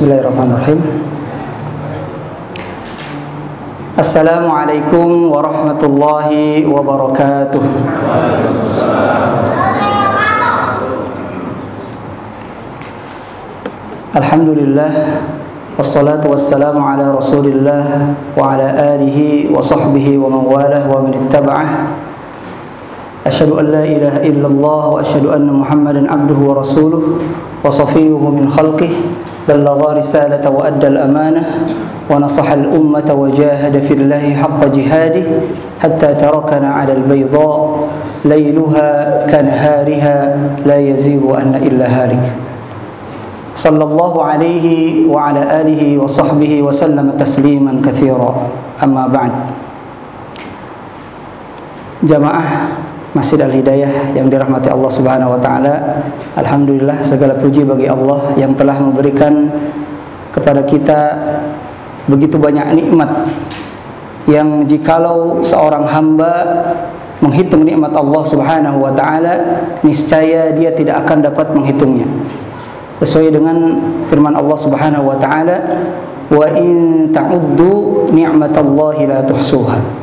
Bismillahirrahmanirrahim. Assalamualaikum warahmatullahi wabarakatuh. Alhamdulillah, wassalatu wassalamu ala Rasulillah wa ala alihi wa sahbihi wa man walah wa man ittaba'ah. Asyhadu an la ilaha illallah wa asyhadu anna Muhammadan abduhu wa rasuluh wa safiyuhu min khalqihi ballagha risalata wa adda al-amanah wa nasaha al-ummata wa jahada fillahi haqqa jihadihi hatta tarakana 'ala al-bayda layluha kanahariha la yazighu anna illa halik. Sallallahu alaihi wa ala alihi wa sahbihi wa sallama tasliman katsira. Amma ba'd. Jamaah Masjid Al-Hidayah yang dirahmati Allah Subhanahu wa taala, alhamdulillah segala puji bagi Allah yang telah memberikan kepada kita begitu banyak nikmat yang jikalau seorang hamba menghitung nikmat Allah Subhanahu wa taala, niscaya dia tidak akan dapat menghitungnya. Sesuai dengan firman Allah Subhanahu wa taala, "Wa in ta'uddu ni'matallahi la tuhsuha."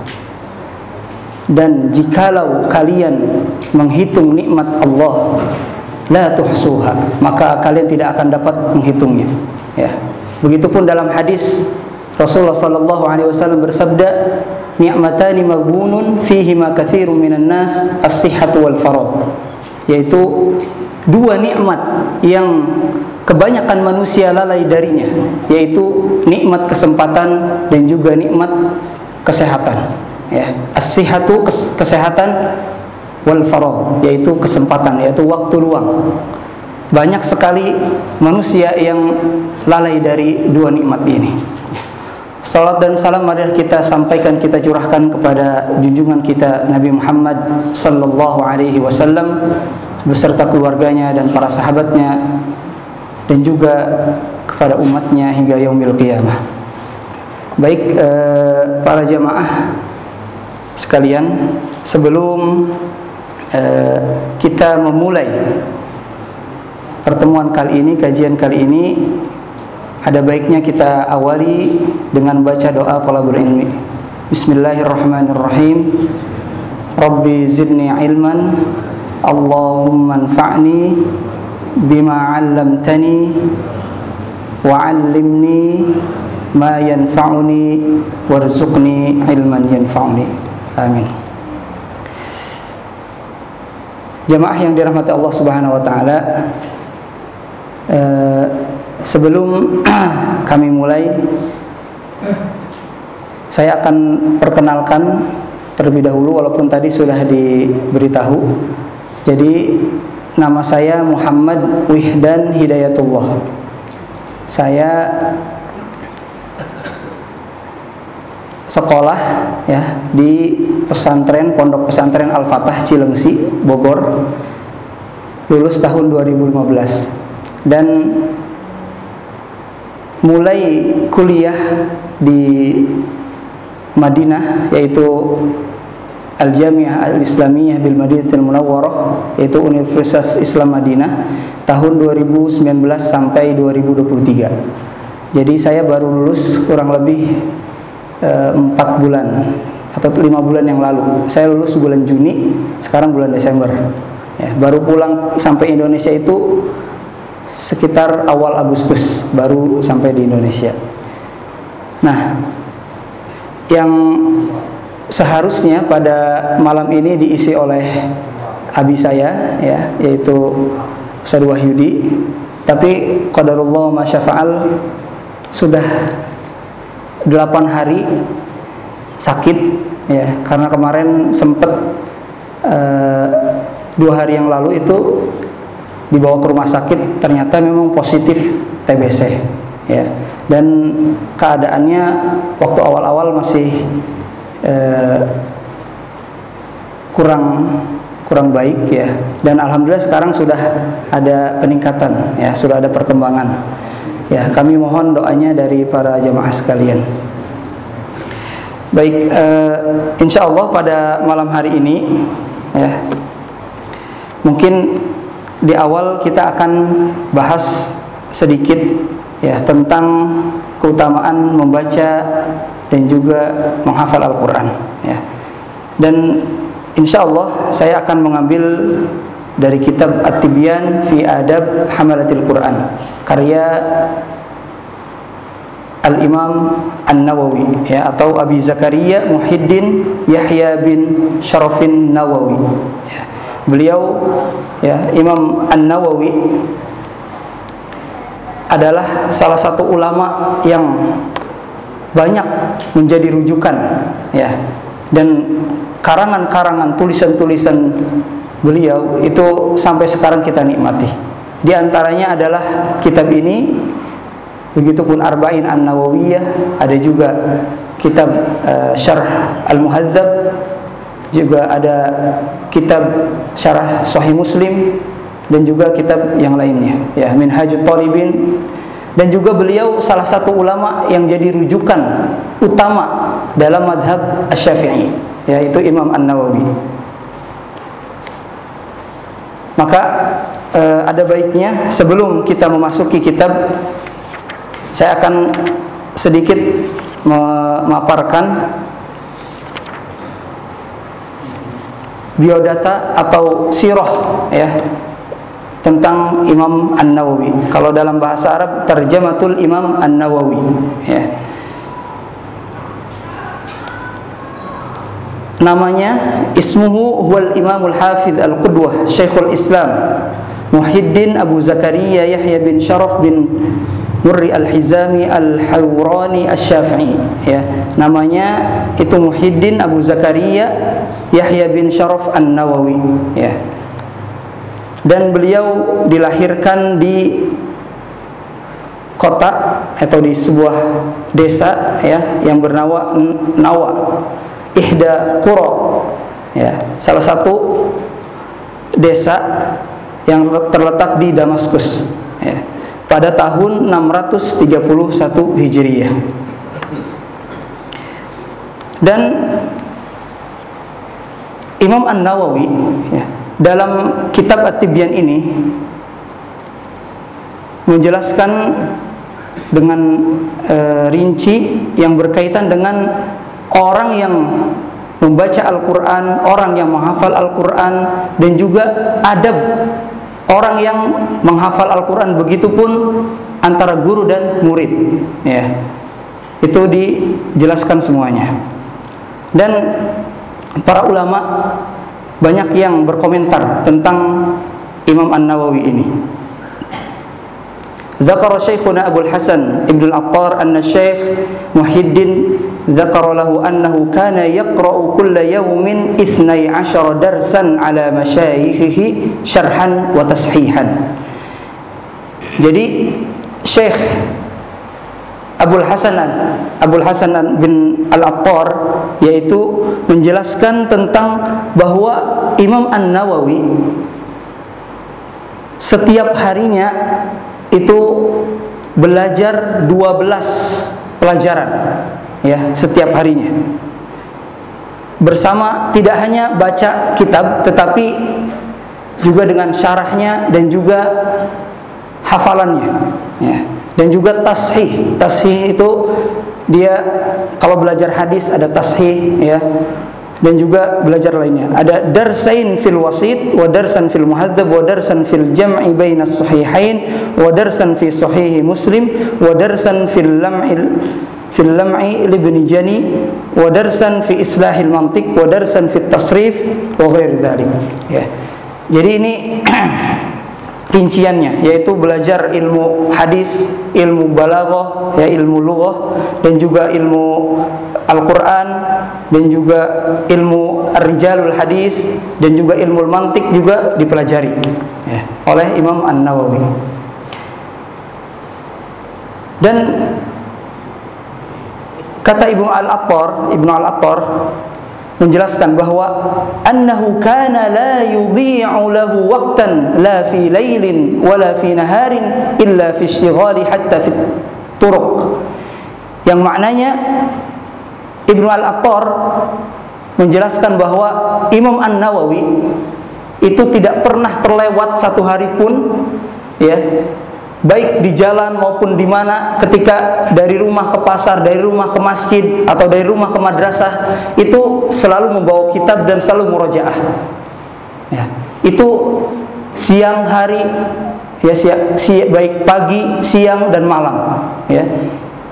Dan jikalau kalian menghitung nikmat Allah, la tuhsuha, maka kalian tidak akan dapat menghitungnya. Ya. Begitupun dalam hadis Rasulullah sallallahu alaihi wasallam bersabda, "Ni'matani maghbunun fihi ma katsirun minan nas, as-sihhatu wal faragh." Yaitu dua nikmat yang kebanyakan manusia lalai darinya, yaitu nikmat kesempatan dan juga nikmat kesehatan. Ya, as-sihhatu kesehatan, wal faragh yaitu kesempatan, yaitu waktu luang. Banyak sekali manusia yang lalai dari dua nikmat ini. Salat dan salam marilah kita sampaikan, kita curahkan kepada junjungan kita Nabi Muhammad sallallahu alaihi wasallam beserta keluarganya dan para sahabatnya, dan juga kepada umatnya hingga yaumil qiyamah. Baik, para jamaah sekalian, sebelum kita memulai pertemuan kali ini, kajian kali ini, ada baiknya kita awali dengan baca doa thalabul ilmi. Bismillahirrahmanirrahim. Rabbi zidni ilman, Allahumma anfa'ni bima 'allamtani wa 'allimni ma yanfa'uni warzuqni ilman yanfa'uni. Amin. Jamaah yang dirahmati Allah Subhanahu wa taala, sebelum kami mulai, saya akan perkenalkan terlebih dahulu, walaupun tadi sudah diberitahu. Jadi nama saya Muhammad Wihdan Hidayatullah. Saya sekolah ya di pesantren, Pondok Pesantren Al-Fatah Cilengsi, Bogor, lulus tahun 2015, dan mulai kuliah di Madinah, yaitu Al-Jami'ah Al-Islamiyah bil Madinatul Munawwarah, yaitu Universitas Islam Madinah, tahun 2019 sampai 2023. Jadi saya baru lulus kurang lebih 4 bulan atau 5 bulan yang lalu. Saya lulus bulan Juni, sekarang bulan Desember. Ya, baru pulang sampai Indonesia itu sekitar awal Agustus, baru sampai di Indonesia. Nah, yang seharusnya pada malam ini diisi oleh abi saya, ya, yaitu Ustaz Wahyudi, tapi qadarullah ma syafa'al, sudah 8 hari sakit, ya, karena kemarin sempat 2 hari yang lalu itu dibawa ke rumah sakit, ternyata memang positif TBC, ya, dan keadaannya waktu awal-awal masih kurang baik, ya, dan alhamdulillah sekarang sudah ada peningkatan, ya, sudah ada perkembangan. Ya, kami mohon doanya dari para jamaah sekalian. Baik, insya Allah pada malam hari ini, ya, mungkin di awal kita akan bahas sedikit ya tentang keutamaan membaca dan juga menghafal Al-Quran ya. Dan insyaallah saya akan mengambil dari kitab At-Tibyan fi Adab Hamalatil Quran karya Al-Imam An-Nawawi ya, atau Abi Zakaria Muhyiddin Yahya bin Syarafin Nawawi ya. Beliau ya, Imam An-Nawawi adalah salah satu ulama yang banyak menjadi rujukan ya, dan karangan-karangan tulisan-tulisan beliau itu sampai sekarang kita nikmati. Di antaranya adalah kitab ini, begitupun Arba'in An-Nawawiyah, ada juga kitab Syarh Al-Muhadzab, juga ada kitab Syarah Sahih Muslim, dan juga kitab yang lainnya ya, Minhajut Talibin. Dan juga beliau salah satu ulama yang jadi rujukan utama dalam madhab Asy-Syafi'i, yaitu Imam An-Nawawi. Maka ada baiknya sebelum kita memasuki kitab, saya akan sedikit memaparkan biodata atau sirah ya tentang Imam An-Nawawi. Kalau dalam bahasa Arab Tarjamatul Imam An-Nawawi ya. Namanya ismuhu huwal Imamul Hafidh Al-Qudwah Syekhul Islam Muhyiddin Abu Zakaria Yahya bin Syaraf bin Murri Al-Hizami Al-Hawrani Asy-Syafi'i ya. Namanya itu Muhyiddin Abu Zakaria Yahya bin Syaraf An-Nawawi ya. Dan beliau dilahirkan di kota atau di sebuah desa ya yang bernama Nawa, Ihda Qura ya, salah satu desa yang terletak di Damaskus ya, pada tahun 631 Hijriyah. Dan Imam An-Nawawi ya, dalam kitab At-Tibyan ini menjelaskan dengan rinci yang berkaitan dengan orang yang membaca Al-Quran, orang yang menghafal Al-Quran, dan juga adab orang yang menghafal Al-Quran, begitupun antara guru dan murid ya. Itu dijelaskan semuanya. Dan para ulama banyak yang berkomentar tentang Imam An-Nawawi ini. Dzakara Syekhuna Abul Hasan Ibnu Al-Attar anna Syekh Muhyiddin dzakara lahu annahu kana yaqra'u kulla yawmin 12 darsan ala masyayikhihi syarhan wa tashihan. Jadi Syekh Abul Hasan bin Al-Attar yaitu menjelaskan tentang bahwa Imam An-Nawawi setiap harinya itu belajar 12 pelajaran ya, setiap harinya. Bersama tidak hanya baca kitab tetapi juga dengan syarahnya dan juga hafalannya ya. Dan juga tashih. Tashih itu dia kalau belajar hadis ada tashih ya, dan juga belajar lainnya. Ada darsain fil wasit wa darsan fil muhadzab wa darsan fil jam'i bainas sahihain wa darsan fi sahih Muslim wa darsan fil lam'i libni Jani wa darsan fi islahil mantiq wa darsan fit tasrif wa ghairi dzalik ya. Jadi ini rinciannya, yaitu belajar ilmu hadis, ilmu balaghah, ya, ilmu lughah, dan juga ilmu Al-Quran, dan juga ilmu Ar-Rijalul Hadis, dan juga ilmu mantik juga dipelajari ya, oleh Imam An-Nawawi. Dan kata Ibnu Al-Attar menjelaskan bahwa annahu kana la yudhi'u lahu waqtan la fi lailin wala fi naharin illa fi ishtighali hatta fi turuq, yang maknanya Ibnu Al-Attar menjelaskan bahwa Imam An-Nawawi itu tidak pernah terlewat satu hari pun ya baik di jalan maupun di mana, ketika dari rumah ke pasar, dari rumah ke masjid, atau dari rumah ke madrasah, itu selalu membawa kitab dan selalu murojaah. Ya, itu siang hari, ya, baik pagi, siang dan malam, ya,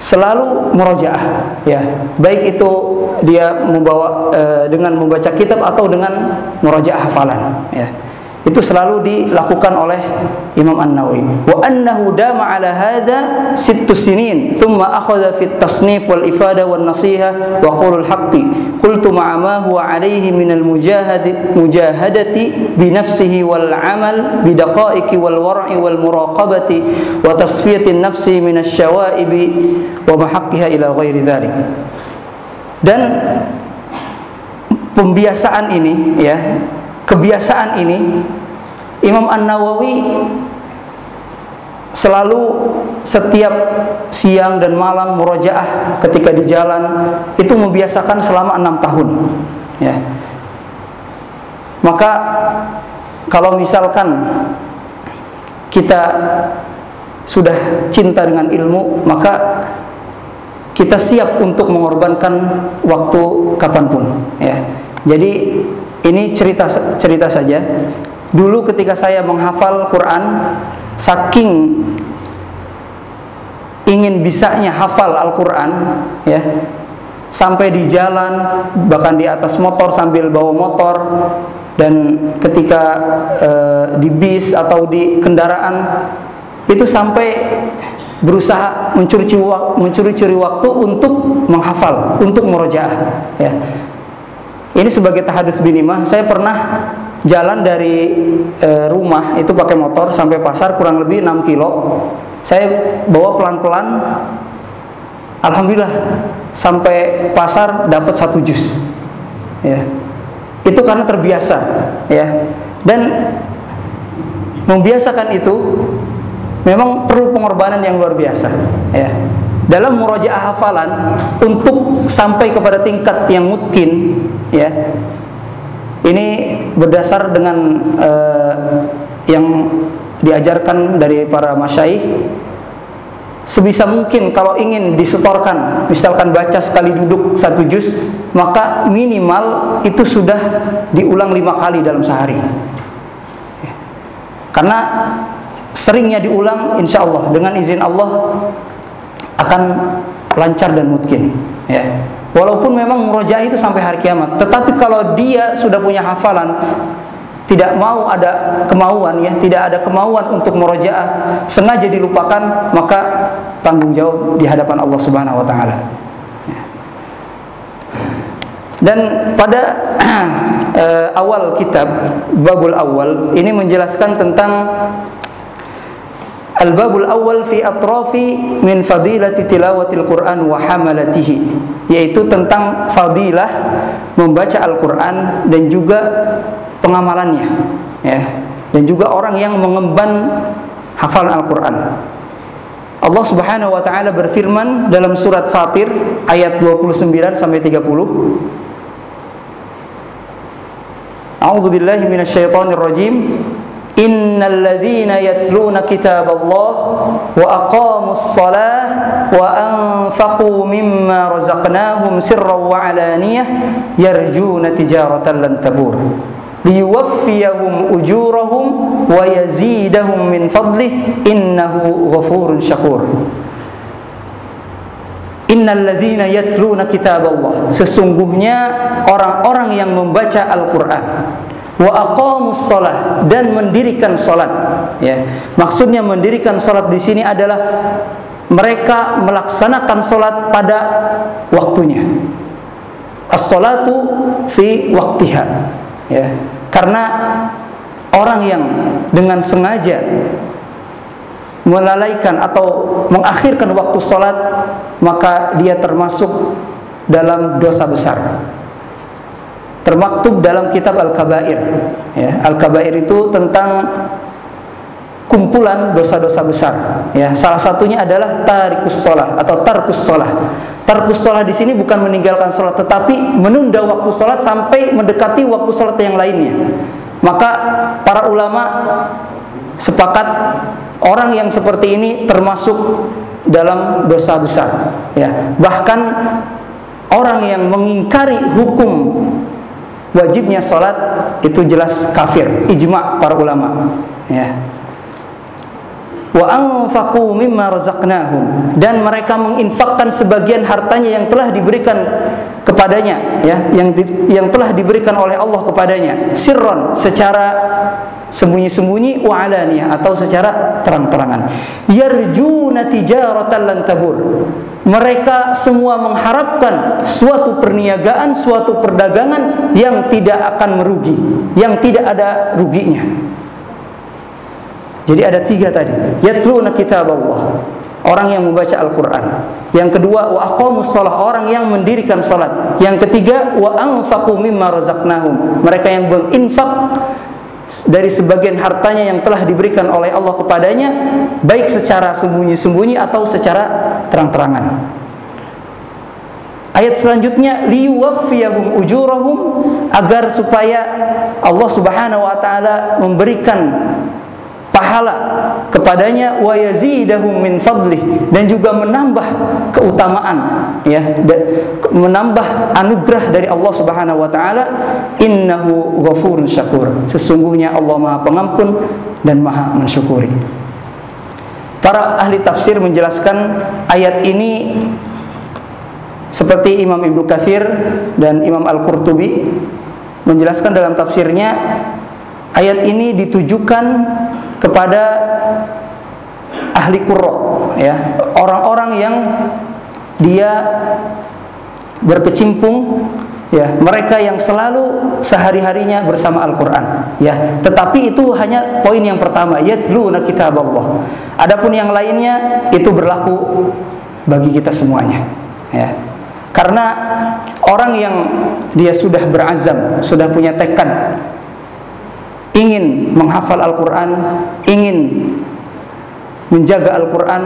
selalu murojaah. Ya, baik itu dia membawa dengan membaca kitab atau dengan murojaah hafalan. Ya. Itu selalu dilakukan oleh Imam An-Nawawi. Wa annahu dama ala hadza 6 sinin, thumma akhadha fi at-tasnif wal ifada wan nasiha wa qulul haqqi. Qultu ma'a ma huwa alayhi min al-mujahadati bi nafsihi wal 'amal bi daqa'iqi wal war'i wal muraqabati wa tasfiyati an-nafsi min asy-syawa'ib wa mahaqqiha ila ghairi dzalik. Dan pembiasaan ini, ya, kebiasaan ini Imam An-Nawawi selalu setiap siang dan malam murojaah ketika di jalan, itu membiasakan selama 6 tahun, ya. Maka kalau misalkan kita sudah cinta dengan ilmu, maka kita siap untuk mengorbankan waktu kapanpun, ya. Jadi ini cerita saja. Dulu ketika saya menghafal Quran, saking ingin bisanya hafal Al-Quran, ya, sampai di jalan, bahkan di atas motor sambil bawa motor, dan ketika di bis atau di kendaraan, itu sampai berusaha mencuri-curi waktu untuk menghafal, untuk murojaah, ya. Ini sebagai tahadus binimah. Saya pernah jalan dari rumah itu pakai motor sampai pasar kurang lebih 6 kilo. Saya bawa pelan-pelan, alhamdulillah sampai pasar dapat 1 juz, ya. Itu karena terbiasa, ya. Dan membiasakan itu memang perlu pengorbanan yang luar biasa, ya. Dalam murojaah hafalan, untuk sampai kepada tingkat yang mutkin, ya, ini berdasar dengan yang diajarkan dari para masyaikh. Sebisa mungkin kalau ingin disetorkan, misalkan baca sekali duduk 1 juz, maka minimal itu sudah diulang 5 kali dalam sehari, ya. Karena seringnya diulang, insya Allah dengan izin Allah akan lancar dan mungkin, ya. Walaupun memang murojaah itu sampai hari kiamat, tetapi kalau dia sudah punya hafalan, tidak mau ada kemauan, ya, tidak ada kemauan untuk murojaah, sengaja dilupakan, maka tanggung jawab di hadapan Allah Subhanahu wa taala, ya. Dan pada awal kitab Babul Awal ini menjelaskan tentang Al-Babul Awal fi atrafi min fadilati tilawatil Quran wa hamalatihi, yaitu tentang fadilah membaca Al-Quran dan juga pengamalannya, ya, dan juga orang yang mengemban hafalan Al-Quran. Allah Subhanahu wa taala berfirman dalam surat Fatir ayat 29 sampai 30. A'udzu billahi minasyaitonir rajim. Innal ladzina yatluna kitaballah wa aqamus shalah wa anfaqu mimma razaqnahum sirran wa alaniyah yarjuna tijaratan lan tabur liyuwaffiyahum ujurahum wa yazidahum min fadlih innahu ghafurun syakur. Innal ladzina yatluna kitaballah, sesungguhnya orang-orang yang membaca Al-Quran, wa aqamus shalah, dan mendirikan salat, ya. Maksudnya mendirikan salat di sini adalah mereka melaksanakan salat pada waktunya. As-salatu fi waqtiha, ya. Karena orang yang dengan sengaja melalaikan atau mengakhirkan waktu salat, maka dia termasuk dalam dosa besar. Termaktub dalam kitab Al-Kabair, ya. Al-Kabair itu tentang kumpulan dosa-dosa besar, ya. Salah satunya adalah tarikus shalah atau tarkus shalah. Tarkus shalah di sini bukan meninggalkan salat, tetapi menunda waktu salat sampai mendekati waktu salat yang lainnya. Maka para ulama sepakat Orang yang seperti ini termasuk dalam dosa besar, ya. Bahkan orang yang mengingkari hukum wajibnya salat itu jelas kafir, ijma' para ulama, ya. Wa anfaqu mimma razaqnahum, dan mereka menginfakkan sebagian hartanya yang telah diberikan kepadanya, ya, yang telah diberikan oleh Allah kepadanya, sirron, secara sembunyi-sembunyi, wa alaniyah, atau secara terang-terangan. Yarjuna tijaratan lan tabur, mereka semua mengharapkan suatu perniagaan, suatu perdagangan yang tidak akan merugi, yang tidak ada ruginya. Jadi ada 3 tadi. Yatluna kitab Allah, orang yang membaca Al-Quran. Yang kedua, wa aqamus shalah, orang yang mendirikan salat. Yang ketiga, wa anfaqu mimma razaqnahum, mereka yang berinfak dari sebagian hartanya yang telah diberikan oleh Allah kepadanya, baik secara sembunyi-sembunyi atau secara terang-terangan. Ayat selanjutnya, liyuwaffiyahum ujurahum, agar supaya Allah Subhanahu wa taala memberikan pahala kepadanya, wa yazidahum min fadlih, dan juga menambah keutamaan, ya, menambah anugerah dari Allah Subhanahu wa taala. Innahu ghafurun syakur, sesungguhnya Allah Maha Pengampun dan Maha mensyukuri. Para ahli tafsir menjelaskan ayat ini seperti Imam Ibnu Katsir dan Imam Al-Qurtubi menjelaskan dalam tafsirnya, ayat ini ditujukan kepada ahli qurra, ya, orang-orang yang dia berkecimpung, ya, mereka yang selalu sehari-harinya bersama Al-Qur'an, ya. Tetapi itu hanya poin yang pertama, yatluna kitaballah. Adapun yang lainnya itu berlaku bagi kita semuanya, ya. Karena orang yang dia sudah berazam, sudah punya tekad ingin menghafal Al-Quran, ingin menjaga Al-Quran,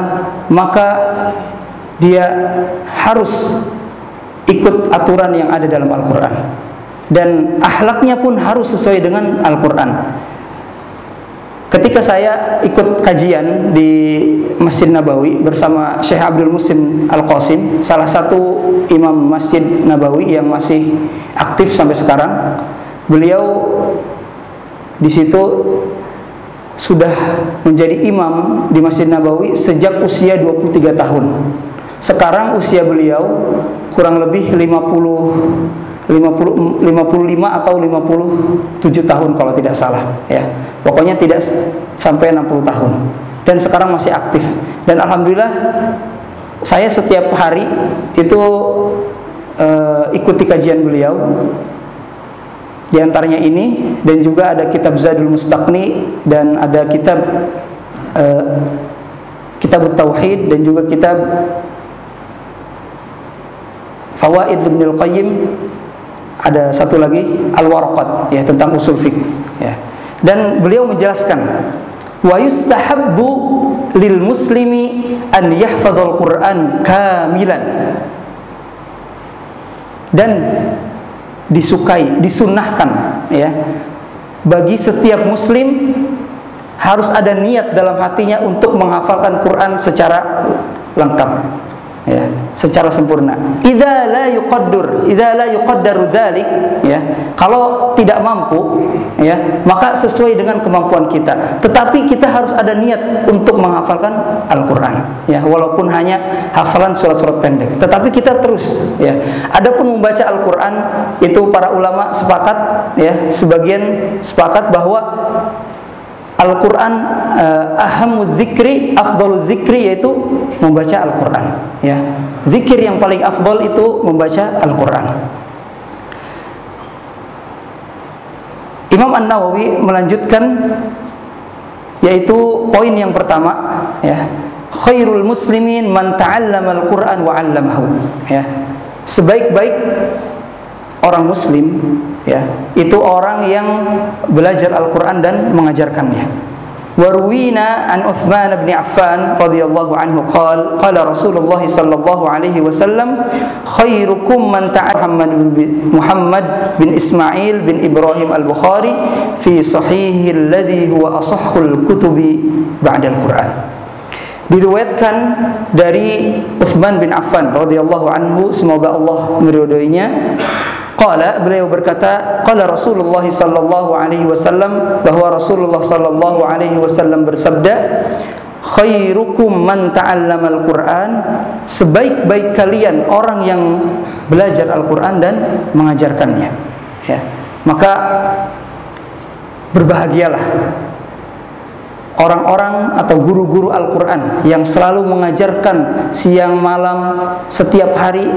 maka dia harus ikut aturan yang ada dalam Al-Quran, dan akhlaknya pun harus sesuai dengan Al-Quran. Ketika saya ikut kajian di Masjid Nabawi bersama Syekh Abdul Muhsin Al-Qasim, salah satu imam Masjid Nabawi yang masih aktif sampai sekarang, beliau di situ sudah menjadi imam di Masjid Nabawi sejak usia 23 tahun. Sekarang usia beliau kurang lebih 55 atau 57 tahun kalau tidak salah, ya. Pokoknya tidak sampai 60 tahun. Dan sekarang masih aktif. Dan alhamdulillah saya setiap hari itu ikuti kajian beliau. Di antaranya ini, dan juga ada kitab Zadul Mustaqni, dan ada kitab Kitab Tauhid, dan juga kitab Fawaid Ibnul Qayyim. Ada satu lagi Al-Waraqat, ya, tentang usul fiqh, ya. Dan beliau menjelaskan, wa yustahabbu lil muslimi an yahfadzal Qur'an kamilan, dan disukai, disunnahkan, ya, bagi setiap muslim harus ada niat dalam hatinya untuk menghafalkan Quran secara lengkap, ya, secara sempurna. Idza la yuqaddaru dzalik, ya, kalau tidak mampu, ya, maka sesuai dengan kemampuan kita. Tetapi kita harus ada niat untuk menghafalkan Al-Qur'an, ya, walaupun hanya hafalan surat-surat pendek. Tetapi kita terus, ya. Adapun membaca Al-Qur'an itu para ulama sepakat, ya, sebagian sepakat bahwa Al-Quran ahamud dzikri, afdalul dzikri, yaitu membaca Al-Quran, ya. Zikir yang paling afdal itu membaca Al-Quran. Imam An-Nawawi melanjutkan, yaitu poin yang pertama, ya, khairul muslimin man ta'allama Al-Quran wa 'allamahu, ya. Sebaik-baik orang muslim, ya, itu orang yang belajar Al-Quran dan mengajarkannya. Warwina an Uthman bin Affan radhiyallahu anhu qala Rasulullah sallallahu alaihi wasallam khairukum man Muhammad bin Ismail bin Ibrahim al-Bukhari fi sahihi alladhi huwa asahhul kutubi ba'da al-Quran. Diriwayatkan dari Uthman bin Affan radhiyallahu anhu, semoga Allah meridhoinya. Qala, beliau berkata, qala Rasulullah sallallahu alaihi wasallam, bahwa Rasulullah sallallahu alaihi wasallam bersabda, khairukum man ta'allama al-Qur'an, sebaik-baik kalian orang yang belajar Al-Qur'an dan mengajarkannya. Ya. Maka berbahagialah orang-orang atau guru-guru Al-Qur'an yang selalu mengajarkan siang malam setiap hari,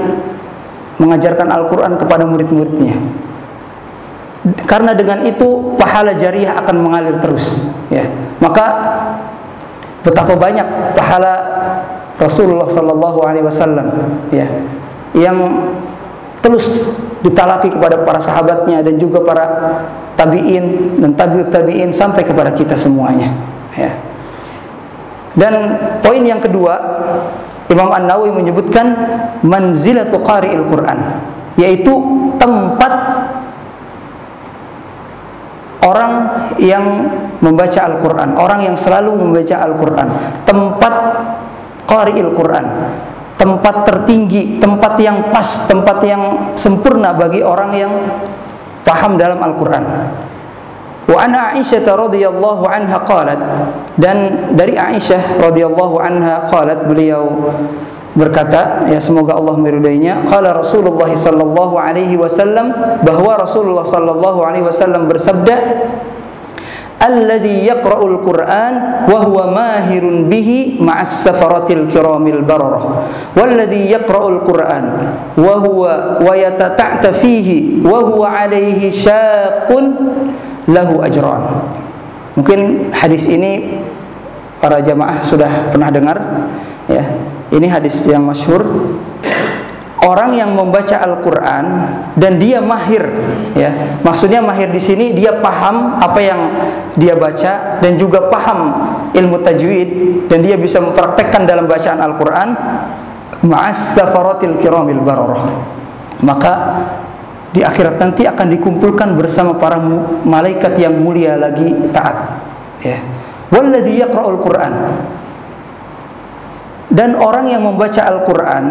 mengajarkan Al-Quran kepada murid-muridnya. Karena dengan itu pahala jariah akan mengalir terus. Ya. Maka betapa banyak pahala Rasulullah Sallallahu Alaihi Wasallam, ya, yang terus ditalaki kepada para sahabatnya dan juga para tabiin dan tabiut tabiin sampai kepada kita semuanya. Ya. Dan poin yang kedua, Imam An-Nawawi menyebutkan manzilatu qari'il Quran, yaitu tempat orang yang membaca Al-Quran, orang yang selalu membaca Al-Quran, tempat qari'il Quran, tempat tertinggi, tempat yang pas, tempat yang sempurna bagi orang yang paham dalam Al-Quran. Wa ana Aisyah radhiyallahu anha qalat, dan dari Aisyah radhiyallahu anha qalat, beliau berkata, ya semoga Allah meridainya, qala Rasulullah sallallahu alaihi wasallam, bahwa Rasulullah sallallahu alaihi wasallam bersabda, alladzi yaqra'ul Qur'an wa huwa mahirun bihi ma'as safaratil kiramil bararah, walladzi yaqra'ul Qur'an wa huwa wa yatata'ta fihi wa huwa 'alaihi syaqqun lahu ajran. Mungkin hadis ini para jamaah sudah pernah dengar, ya. Ini hadis yang masyhur. Orang yang membaca Al-Quran dan dia mahir, ya. Maksudnya mahir di sini dia paham apa yang dia baca dan juga paham ilmu tajwid dan dia bisa mempraktekkan dalam bacaan Al-Quran, ma'as safaratil kiramil bararah, maka di akhirat nanti akan dikumpulkan bersama para malaikat yang mulia lagi taat, ya. Walladzi yaqra'ul Qur'an, dan orang yang membaca Al-Quran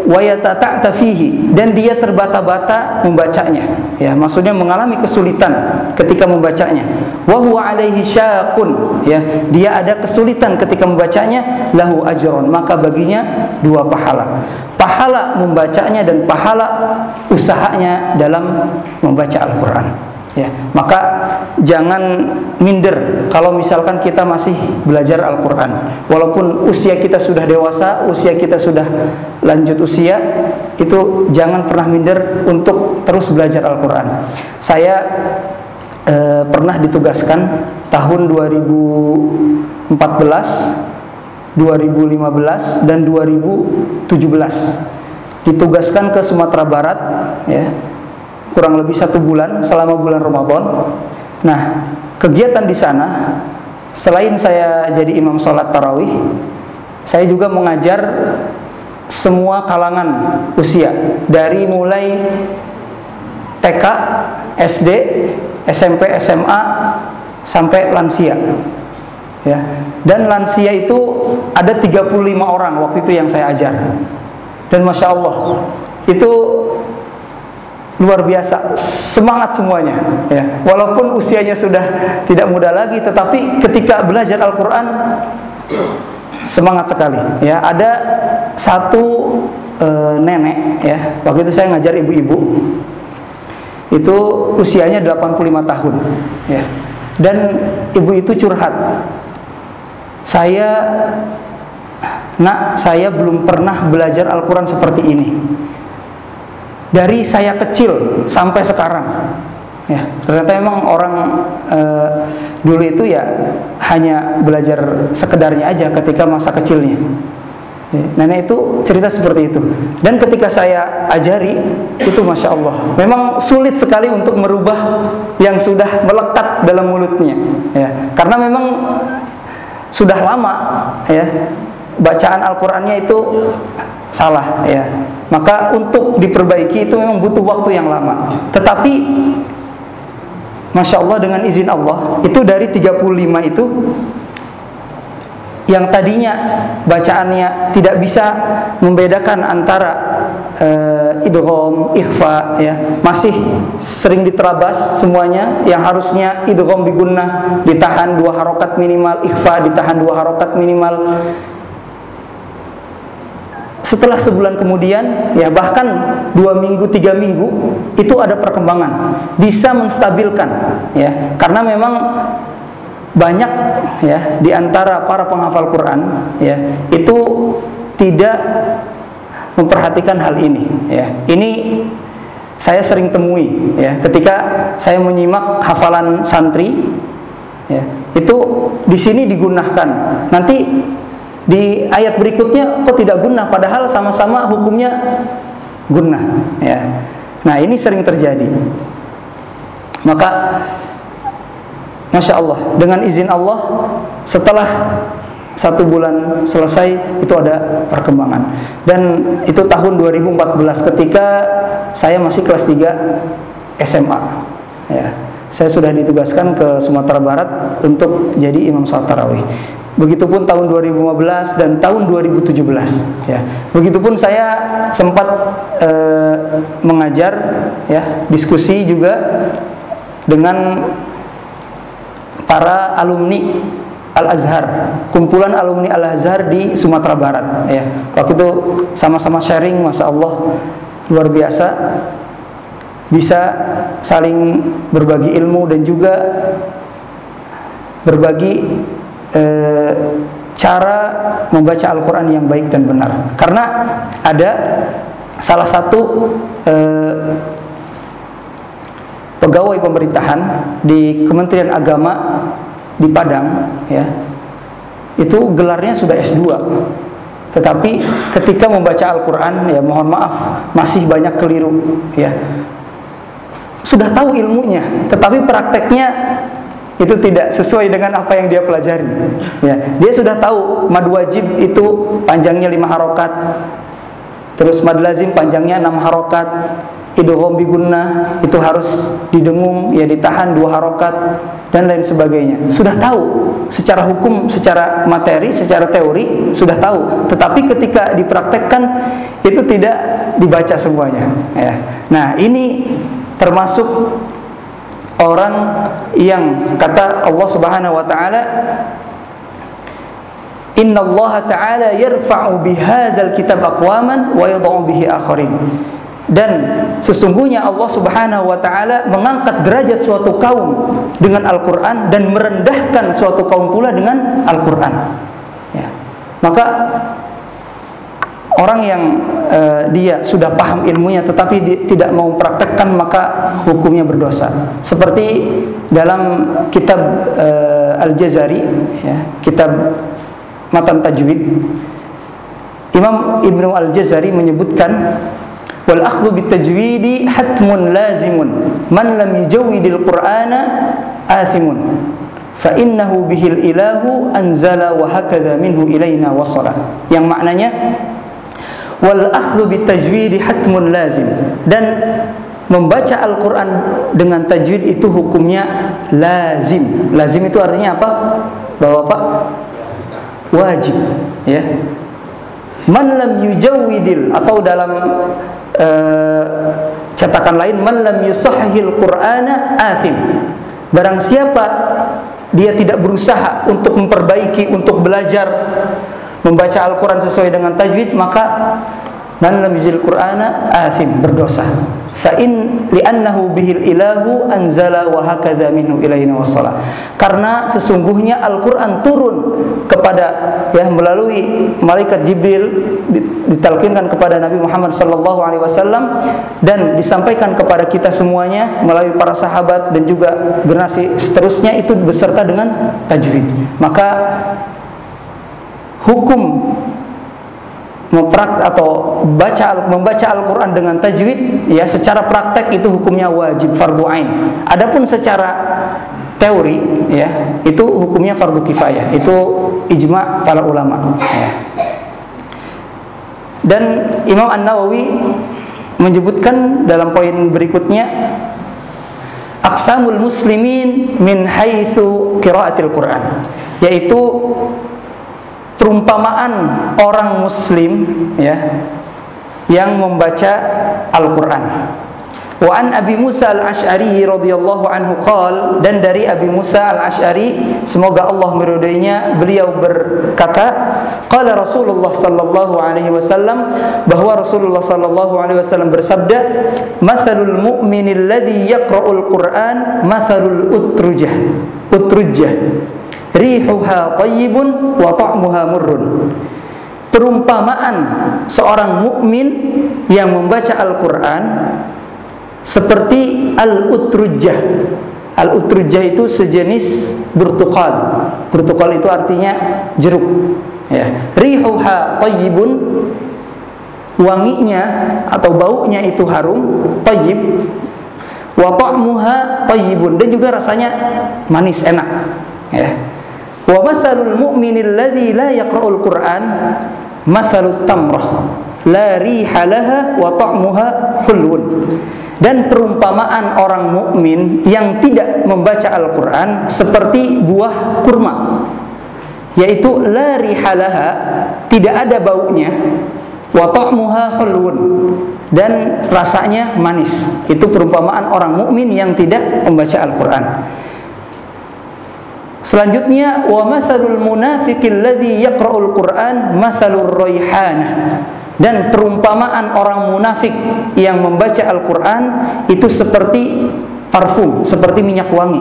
wa yatata'ta fihi, dan dia terbata-bata membacanya, ya, maksudnya mengalami kesulitan ketika membacanya, wa huwa 'alaihi syaqqun, ya, dia ada kesulitan ketika membacanya, lahu ajrun, maka baginya dua pahala, pahala membacanya dan pahala usahanya dalam membaca Al-Quran. Ya, maka jangan minder kalau misalkan kita masih belajar Al-Quran, walaupun usia kita sudah dewasa, usia kita sudah lanjut usia, itu jangan pernah minder untuk terus belajar Al-Quran. Saya pernah ditugaskan tahun 2014, 2015 dan 2017 ditugaskan ke Sumatera Barat, ya, kurang lebih 1 bulan selama bulan Ramadan. Nah, kegiatan di sana selain saya jadi imam sholat tarawih, saya juga mengajar semua kalangan usia, dari mulai TK, SD, SMP, SMA sampai lansia, ya. Dan lansia itu ada 35 orang waktu itu yang saya ajar, dan masya Allah itu luar biasa, semangat semuanya, ya. Walaupun usianya sudah tidak muda lagi, tetapi ketika belajar Al-Quran semangat sekali, ya. Ada satu nenek, ya, waktu itu saya ngajar ibu-ibu, itu usianya 85 tahun, ya. Dan ibu itu curhat, saya belum pernah belajar Al-Quran seperti ini dari saya kecil sampai sekarang, ya. Ternyata memang orang dulu itu ya hanya belajar sekedarnya aja ketika masa kecilnya, Nenek itu cerita seperti itu. Dan ketika saya ajari, itu Masya Allah, memang sulit sekali untuk merubah yang sudah melekat dalam mulutnya, ya. Karena memang sudah lama, ya, bacaan Al-Qur'annya itu salah, ya. Maka untuk diperbaiki itu memang butuh waktu yang lama. Tetapi Masya Allah, dengan izin Allah, itu dari 35 itu, yang tadinya bacaannya tidak bisa membedakan antara idgham, ikhfa, ya, masih sering diterabas semuanya, yang harusnya idgham bi gunnah ditahan 2 harokat minimal, ikhfa ditahan 2 harokat minimal. Setelah sebulan kemudian, ya, bahkan 2 minggu, 3 minggu, itu ada perkembangan, bisa menstabilkan, ya, karena memang banyak, ya, di antara para penghafal Quran, ya, itu tidak memperhatikan hal ini, ya. Ini saya sering temui, ya, ketika saya menyimak hafalan santri, ya, itu di sini digunakan, nanti di ayat berikutnya kok tidak gunnah, padahal sama-sama hukumnya gunnah, ya. Nah, ini sering terjadi. Maka Masya Allah, dengan izin Allah, setelah 1 bulan selesai, itu ada perkembangan. Dan itu tahun 2014, ketika saya masih kelas 3 SMA, ya. Saya sudah ditugaskan ke Sumatera Barat untuk jadi imam salat tarawih. Begitupun tahun 2015 dan tahun 2017, ya. Begitupun saya sempat mengajar, ya, diskusi juga dengan para alumni Al-Azhar, kumpulan alumni Al-Azhar di Sumatera Barat, ya. Waktu itu sama-sama sharing, Masya Allah, luar biasa, bisa saling berbagi ilmu dan juga berbagi cara membaca Al-Quran yang baik dan benar. Karena ada salah satu pegawai pemerintahan di Kementerian Agama di Padang, ya, itu gelarnya sudah S2, tetapi ketika membaca Al-Quran, ya, mohon maaf, masih banyak keliru, ya. Sudah tahu ilmunya, tetapi prakteknya itu tidak sesuai dengan apa yang dia pelajari, ya. Dia sudah tahu mad wajib itu panjangnya 5 harokat, terus mad lazim panjangnya 6 harokat, idgham bi gunnah itu harus didengung, ya, ditahan 2 harokat, dan lain sebagainya. Sudah tahu secara hukum, secara materi, secara teori sudah tahu, tetapi ketika dipraktekkan itu tidak dibaca semuanya, ya. Nah, ini termasuk orang yang kata Allah Subhanahu wa taala, innallaha ta'ala yarfa'u bihadzal kitab aqwaman wa yadh'u bihi akharin. Dan sesungguhnya Allah Subhanahu wa taala mengangkat derajat suatu kaum dengan Al-Qur'an dan merendahkan suatu kaum pula dengan Al-Qur'an, ya. Maka orang yang dia sudah paham ilmunya tetapi tidak mau praktekkan, maka hukumnya berdosa. Seperti dalam kitab Al-Jazari, ya, kitab Matan Tajwid, Imam Ibnu Al-Jazari menyebutkan, wal akhdhu bit tajwidi hatmun lazimun man lam yujawwidil qur'ana athimun fa innahu bihil ilahu anzala wa hakadha minhu ilaina wasala. Yang maknanya, wal akhdhu bit tajwidi hatmun lazim, dan membaca Al-Qur'an dengan tajwid itu hukumnya lazim. Lazim itu artinya apa, Bapak? Wajib, ya. Man lam yujawwidil, atau dalam cetakan lain, man lam yusahhil qur'ana athim. Barang siapa dia tidak berusaha untuk memperbaiki, untuk belajar membaca Al-Quran sesuai dengan tajwid, maka man lam yujil qur'ana athim, berdosa. Fa in li'annahu bihil ilahu anzala wa hakadha minhu ilaina wassalah. Karena sesungguhnya Al-Quran turun kepada, ya, melalui malaikat Jibril, ditalkinkan kepada Nabi Muhammad SAW, dan disampaikan kepada kita semuanya melalui para sahabat dan juga generasi seterusnya, itu beserta dengan tajwid. Maka hukum membaca Al-Qur'an dengan tajwid, ya secara praktek itu hukumnya wajib fardu ain. Adapun secara teori, ya itu hukumnya fardu kifayah. Itu ijma' para ulama, ya. Dan Imam An-Nawawi menyebutkan dalam poin berikutnya, aqsamul muslimin min haitsu qiraatil Qur'an, yaitu perumpamaan orang muslim, ya yang membaca Al-Qur'an. Wa an Abi Musa Al-Asy'ari radhiyallahu anhu qala, dan dari Abi Musa Al-Asy'ari semoga Allah meridainya, beliau berkata, qala Rasulullah sallallahu alaihi wasallam, bahwa Rasulullah sallallahu alaihi wasallam bersabda, mathalul mu'minil ladzi yaqra'ul Qur'an mathalul utrujah rihuha thayyibun wa ta'muha murrun. Perumpamaan seorang mukmin yang membaca Al-Qur'an seperti al-utrujah. Al-utrujah itu sejenis burtukal. Burtukal itu artinya jeruk, ya. Rihuha thayyibun, wanginya atau baunya itu harum, thayyib. Wa ta'muha thayyibun, dan juga rasanya manis, enak, ya. Wa mathalul mu'minil ladzi la yaqra'ul Qur'an mathalut tamrah la riha laha wa ta'muha hulwun. Dan perumpamaan orang mukmin yang tidak membaca Al-Qur'an seperti buah kurma, yaitu la riha laha, tidak ada baunya, wa ta'muha hulwun, dan rasanya manis. Itu perumpamaan orang mukmin yang tidak membaca Al-Qur'an. Selanjutnya, wa mathalul munafiqil ladzi yaqra'ul Qur'an mathalur raihanah. Dan perumpamaan orang munafik yang membaca Al-Qur'an itu seperti parfum, seperti minyak wangi.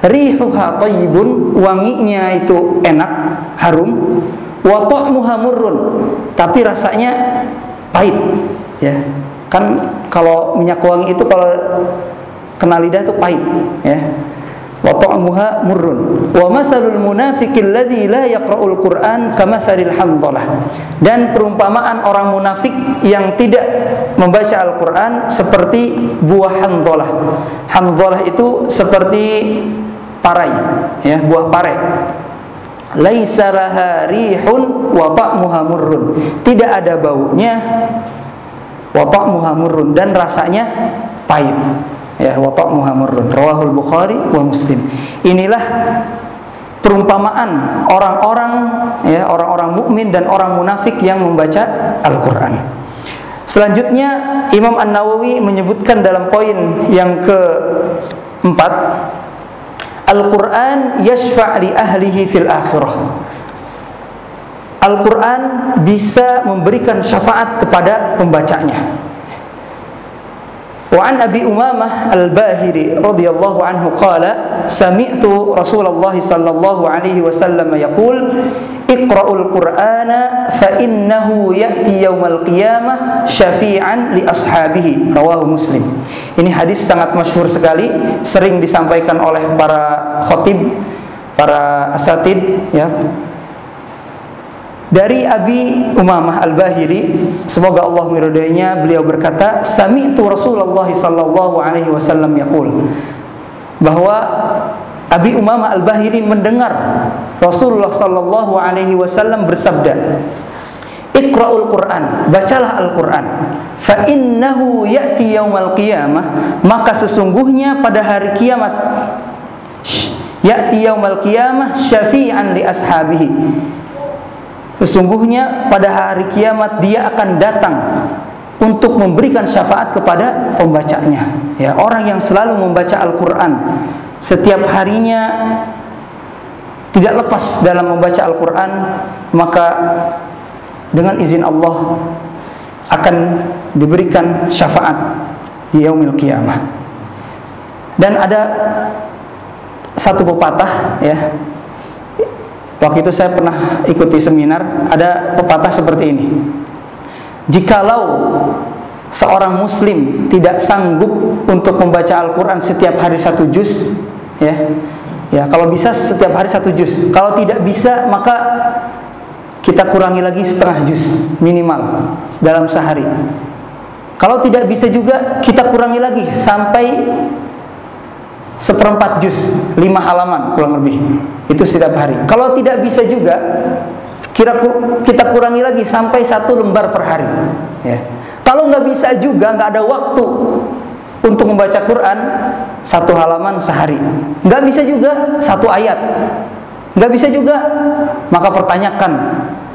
Rihuha thayyibun, wanginya itu enak, harum. Wa ta'muha murrun, tapi rasanya pahit, ya. Kan kalau minyak wangi itu kalau kena lidah itu pahit, ya. Wa ta'muha murrun. Wa mathalul munafiqil ladzi la yaqra'ul Qur'an kamathalil handhalah. Dan perumpamaan orang munafik yang tidak membaca Al-Qur'an seperti buah handhalah. Handhalah itu seperti parai, ya, buah pare. Laisa laha rihun wa ta'muha murrun. Tidak ada baunya, wa ta'muha murrun, dan rasanya pahit. Ya, wa ta'muha murrun. Rawahul Bukhari wa Muslim. Inilah perumpamaan orang-orang, ya, orang-orang mukmin dan orang munafik yang membaca Al-Qur'an. Selanjutnya Imam An-Nawawi menyebutkan dalam poin yang keempat, Al-Qur'an yashfa' li ahlihi fil akhirah. Al-Qur'an bisa memberikan syafaat kepada pembacanya. Wa an Abi Umamah Al-Bahili radhiyallahu anhu qala sami'tu Rasulullah sallallahu alaihi wasallam yaqul iqra'ul Qur'ana fa innahu ya'ti yaumal qiyamah syafi'an li ashabihi. Rawahu Muslim. Ini hadis sangat masyhur sekali, sering disampaikan oleh para khatib, para asatid, ya. Dari Abi Umamah Al-Bahili, semoga Allah meridainya, beliau berkata, sami'tu Rasulullah sallallahu alaihi wasallam yaqul, bahwa Abi Umamah Al-Bahili mendengar Rasulullah sallallahu alaihi wasallam bersabda, Iqra'ul Qur'an, bacalah Al-Qur'an, fa innahu ya'ti yaumal qiyamah, maka sesungguhnya pada hari kiamat, ya'ti yaumal qiyamah syafi'an li ashabihi, sesungguhnya pada hari kiamat dia akan datang untuk memberikan syafaat kepada pembacanya, ya, orang yang selalu membaca Al-Qur'an setiap harinya, tidak lepas dalam membaca Al-Qur'an, maka dengan izin Allah akan diberikan syafaat di yaumil qiyamah. Dan ada satu pepatah, ya, waktu itu saya pernah ikuti seminar, ada pepatah seperti ini. Jikalau seorang muslim tidak sanggup untuk membaca Al-Qur'an setiap hari 1 juz, ya, kalau bisa setiap hari 1 juz. Kalau tidak bisa, maka kita kurangi lagi setengah juz minimal dalam sehari. Kalau tidak bisa juga kita kurangi lagi sampai seperempat juz, 5 halaman kurang lebih, itu setiap hari. Kalau tidak bisa juga kita kurangi lagi sampai 1 lembar per hari, ya. Kalau nggak bisa juga, nggak ada waktu untuk membaca Quran, 1 halaman sehari. Nggak bisa juga 1 ayat, nggak bisa juga, maka pertanyakan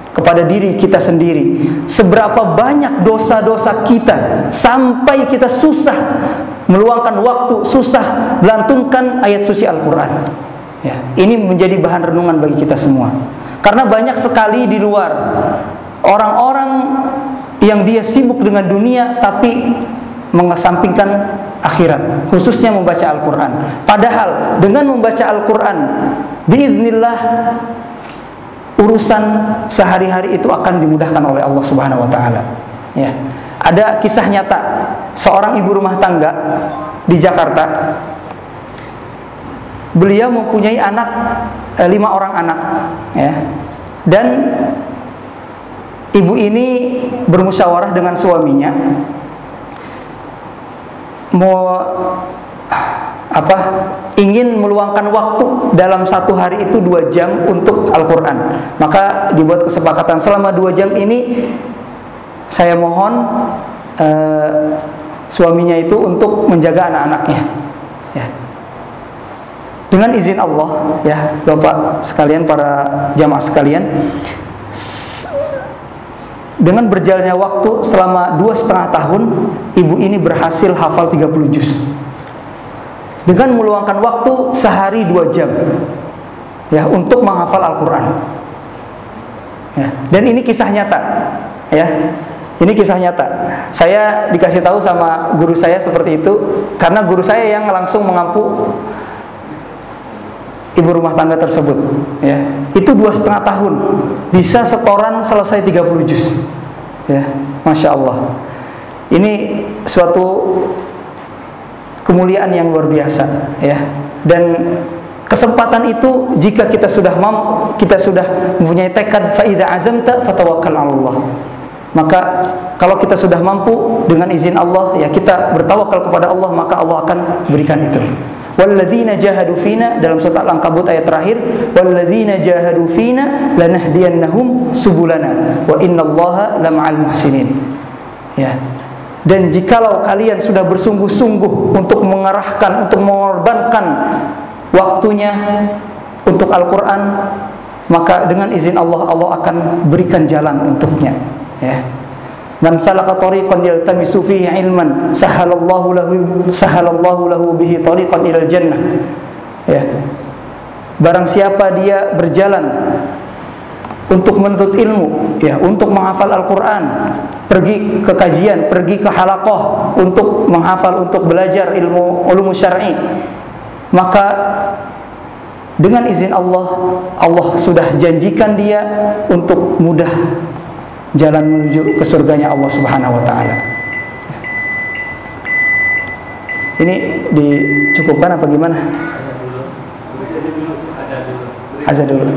kepada diri kita sendiri, seberapa banyak dosa-dosa kita sampai kita susah meluangkan waktu, susah melantunkan ayat suci Al-Quran, ya. Ini menjadi bahan renungan bagi kita semua. Karena banyak sekali di luar orang-orang yang dia sibuk dengan dunia tapi mengesampingkan akhirat, khususnya membaca Al-Quran. Padahal dengan membaca Al-Quran, biiznillah, urusan sehari-hari itu akan dimudahkan oleh Allah Subhanahu wa taala, ya. Ada kisah nyata seorang ibu rumah tangga di Jakarta. Beliau mempunyai 5 orang anak, ya. Dan ibu ini bermusyawarah dengan suaminya ingin meluangkan waktu dalam 1 hari itu 2 jam untuk Al-Quran. Maka dibuat kesepakatan, selama 2 jam ini saya mohon suaminya itu untuk menjaga anak-anaknya, ya. Dengan izin Allah, ya Bapak sekalian, para jamaah sekalian, dengan berjalannya waktu selama 2,5 tahun, ibu ini berhasil hafal 30 juz dengan meluangkan waktu sehari 2 jam, ya, untuk menghafal Al-Quran, ya. Dan ini kisah nyata, ya. Ini kisah nyata. Saya dikasih tahu sama guru saya seperti itu karena guru saya yang langsung mengampu ibu rumah tangga tersebut, ya. Itu 2,5 tahun bisa setoran selesai 30 juz, ya. Masya Allah. Ini suatu kemuliaan yang luar biasa, ya. Dan kesempatan itu jika kita sudah mempunyai tekad, fa idza azamta fatawakkal 'ala Allah. Maka kalau kita sudah mampu, dengan izin Allah, ya, kita bertawakal kepada Allah, maka Allah akan berikan itu. Walladzina jahadu fina, dalam surat Al-Ankabut ayat terakhir, walladzina jahadu fina lanahdiyannahum subulana wa innallaha lama'al muhsinin, ya. Dan jikalau kalian sudah bersungguh-sungguh untuk mengarahkan, untuk mengorbankan waktunya untuk Al-Quran, maka dengan izin Allah, Allah akan berikan jalan untuknya, ya. Man salaka tariqan yaltamisu fihi ilman sahalallahu lahu bihi tariqan ilal jannah, ya. Barang siapa dia berjalan untuk menuntut ilmu, ya, untuk menghafal Al-Quran, pergi ke kajian, pergi ke halaqah untuk menghafal, untuk belajar ilmu ulum syar'i, maka dengan izin Allah, Allah sudah janjikan dia untuk mudah jalan menuju ke surganya Allah Subhanahu wa taala. Ini dicukupkan apa gimana? Azan dulu.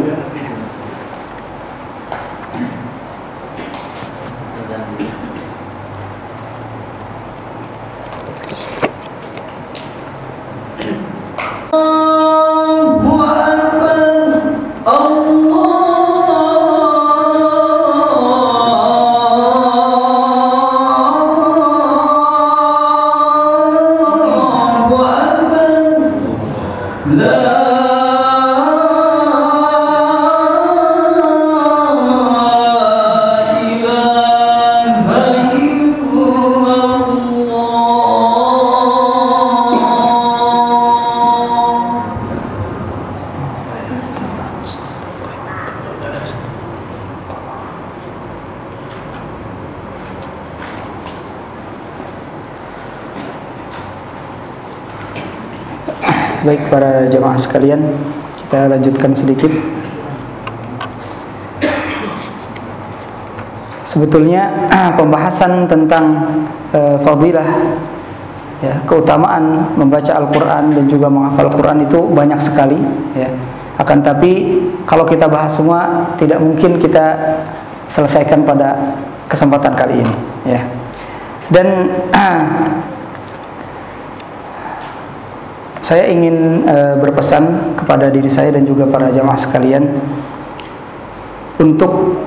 Baik para jemaah sekalian, kita lanjutkan sedikit. Sebetulnya pembahasan tentang fadilah, ya, keutamaan membaca Al-Quran dan juga menghafal Al-Quran itu banyak sekali, ya. Akan tapi kalau kita bahas semua tidak mungkin kita selesaikan pada kesempatan kali ini, ya. Dan saya ingin berpesan kepada diri saya dan juga para jamaah sekalian untuk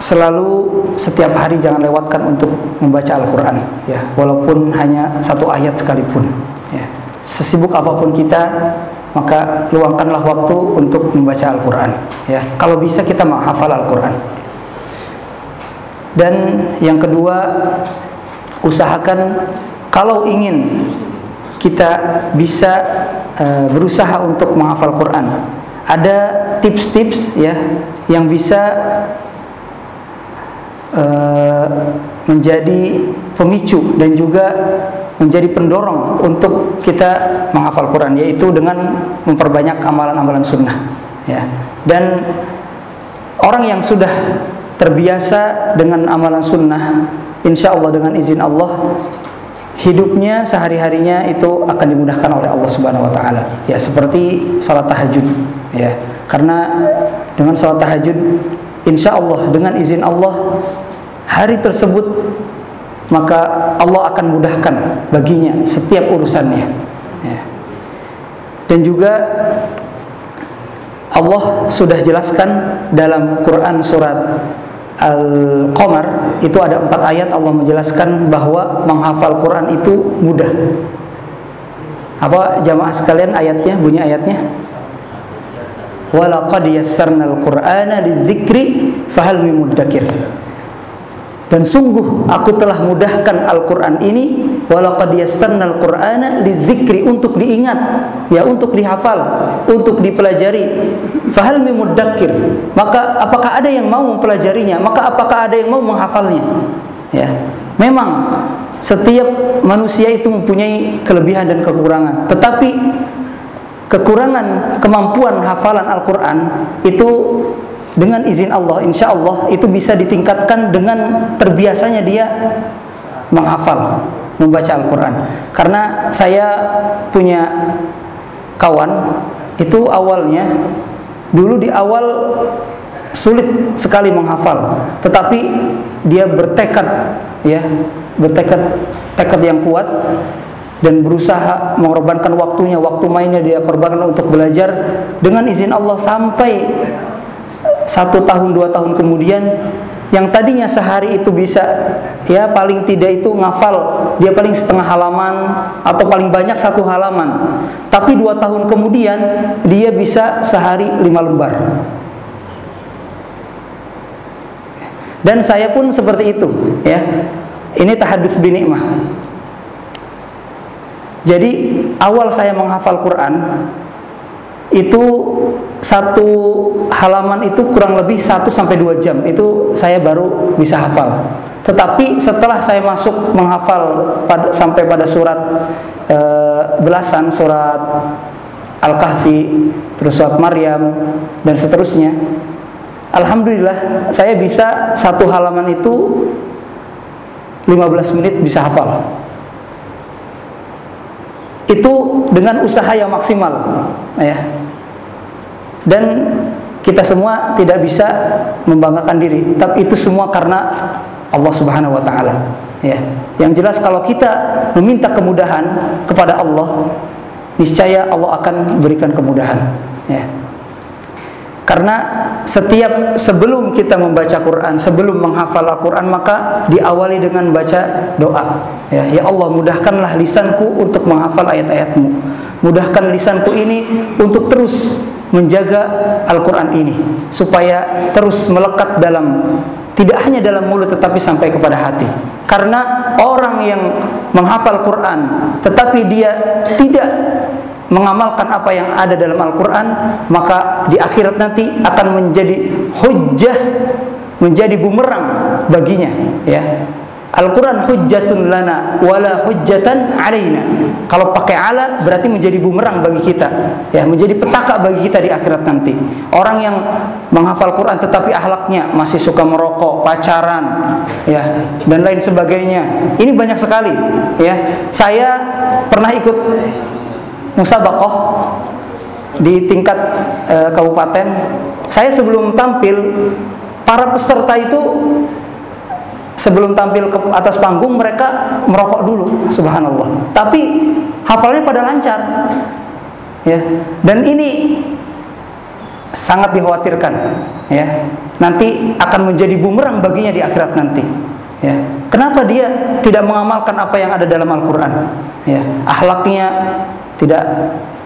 selalu setiap hari jangan lewatkan untuk membaca Al-Quran, ya, walaupun hanya satu ayat sekalipun, ya. Sesibuk apapun kita, maka luangkanlah waktu untuk membaca Al-Quran, ya. Kalau bisa kita menghafal Al-Quran. Dan yang kedua, usahakan kalau ingin kita bisa berusaha untuk menghafal Quran, ada tips-tips, ya, yang bisa menjadi pemicu dan juga menjadi pendorong untuk kita menghafal Quran, yaitu dengan memperbanyak amalan-amalan sunnah, ya. Dan orang yang sudah terbiasa dengan amalan sunnah, insya Allah dengan izin Allah, hidupnya sehari-harinya itu akan dimudahkan oleh Allah Subhanahu Wa Taala, ya, seperti salat tahajud, ya. Karena dengan salat tahajud, insya Allah dengan izin Allah, hari tersebut maka Allah akan mudahkan baginya setiap urusannya, ya. Dan juga Allah sudah jelaskan dalam Quran surat Al-Qamar, itu ada 4 ayat Allah menjelaskan bahwa menghafal Quran itu mudah. Apa jamaah sekalian ayatnya, bunyi ayatnya? Walaqad yassarnal Qur'ana lidzikri fahal min muddakir. Dan sungguh aku telah mudahkan Al-Quran ini, walaqad yassarnal Qur'ana lidzikri, untuk diingat, ya, untuk dihafal, untuk dipelajari. Fahal min muddakir, maka apakah ada yang mau mempelajarinya? Maka apakah ada yang mau menghafalnya? Ya, memang setiap manusia itu mempunyai kelebihan dan kekurangan, tetapi kekurangan kemampuan hafalan Al-Quran itu dengan izin Allah, insya Allah itu bisa ditingkatkan dengan terbiasanya dia menghafal, membaca Al-Quran. Karena saya punya kawan, itu awalnya, dulu di awal sulit sekali menghafal, tetapi dia bertekad, ya, tekad yang kuat, dan berusaha mengorbankan waktunya, waktu mainnya dia korbankan untuk belajar. Dengan izin Allah sampai 1 tahun 2 tahun kemudian, yang tadinya sehari itu bisa, ya, paling tidak itu ngafal dia paling setengah halaman atau paling banyak 1 halaman, tapi 2 tahun kemudian dia bisa sehari 5 lembar. Dan saya pun seperti itu, ya. Ini tahadduts bi nikmah. Jadi awal saya menghafal Quran itu 1 halaman itu kurang lebih 1-2 jam itu saya baru bisa hafal. Tetapi setelah saya masuk menghafal sampai pada surat belasan, surat Al-Kahfi, terus surat Maryam dan seterusnya, alhamdulillah saya bisa 1 halaman itu 15 menit bisa hafal. Itu dengan usaha yang maksimal, ya. Dan kita semua tidak bisa membanggakan diri, tapi itu semua karena Allah Subhanahu wa taala, ya. Yang jelas kalau kita meminta kemudahan kepada Allah, niscaya Allah akan berikan kemudahan, ya. Karena sebelum kita membaca Quran, sebelum menghafal Al-Quran, maka diawali dengan baca doa, ya. Ya Allah, mudahkanlah lisanku untuk menghafal ayat-ayat-Mu. Mudahkan lisanku ini untuk terus menjaga Al-Quran ini, supaya terus melekat tidak hanya dalam mulut tetapi sampai kepada hati. Karena orang yang menghafal Quran tetapi dia tidak mengamalkan apa yang ada dalam Al-Quran, maka di akhirat nanti akan menjadi hujjah, menjadi bumerang baginya, ya. Al-Quran hujjatun lana wala hujjatan alaina. Kalau pakai ala berarti menjadi bumerang bagi kita, ya, menjadi petaka bagi kita di akhirat nanti. Orang yang menghafal Quran tetapi akhlaknya masih suka merokok, pacaran, ya, dan lain sebagainya, ini banyak sekali, ya. Saya pernah ikut musabaqah di tingkat kabupaten, saya sebelum tampil, para peserta itu sebelum tampil ke atas panggung mereka merokok dulu, subhanallah. Tapi hafalnya pada lancar, ya. Dan ini sangat dikhawatirkan, ya. Nanti akan menjadi bumerang baginya di akhirat nanti. Ya. Kenapa dia tidak mengamalkan apa yang ada dalam Al-Quran? Ya. Akhlaknya tidak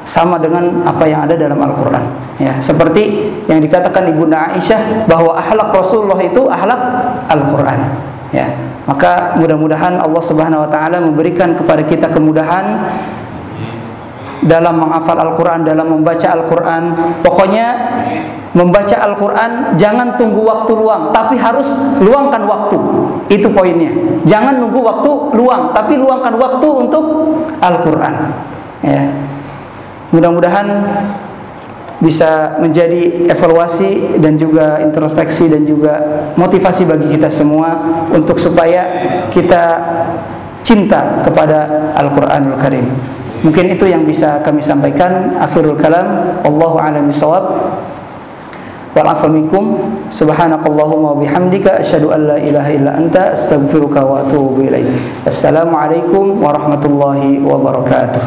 sama dengan apa yang ada dalam Al-Quran. Ya. Seperti yang dikatakan Ibunda Aisyah bahwa akhlak Rasulullah itu akhlak Al-Quran. Ya. Maka mudah-mudahan Allah Subhanahu Wa Taala memberikan kepada kita kemudahan dalam menghafal Al-Quran, dalam membaca Al-Quran. Pokoknya membaca Al-Quran jangan tunggu waktu luang, tapi harus luangkan waktu. Itu poinnya. Jangan nunggu waktu luang, tapi luangkan waktu untuk Al-Quran. Ya. Mudah-mudahan bisa menjadi evaluasi dan juga introspeksi dan juga motivasi bagi kita semua untuk supaya kita cinta kepada Al-Quranul Karim. Mungkin itu yang bisa kami sampaikan. Akhirul kalam, wallahu a'lam bishawab. Wal afu minkum. Subhanakallahumma wa bihamdika asyhadu an la ilaha illa anta astaghfiruka wa atubu ilaik. Assalamualaikum warahmatullahi wabarakatuh.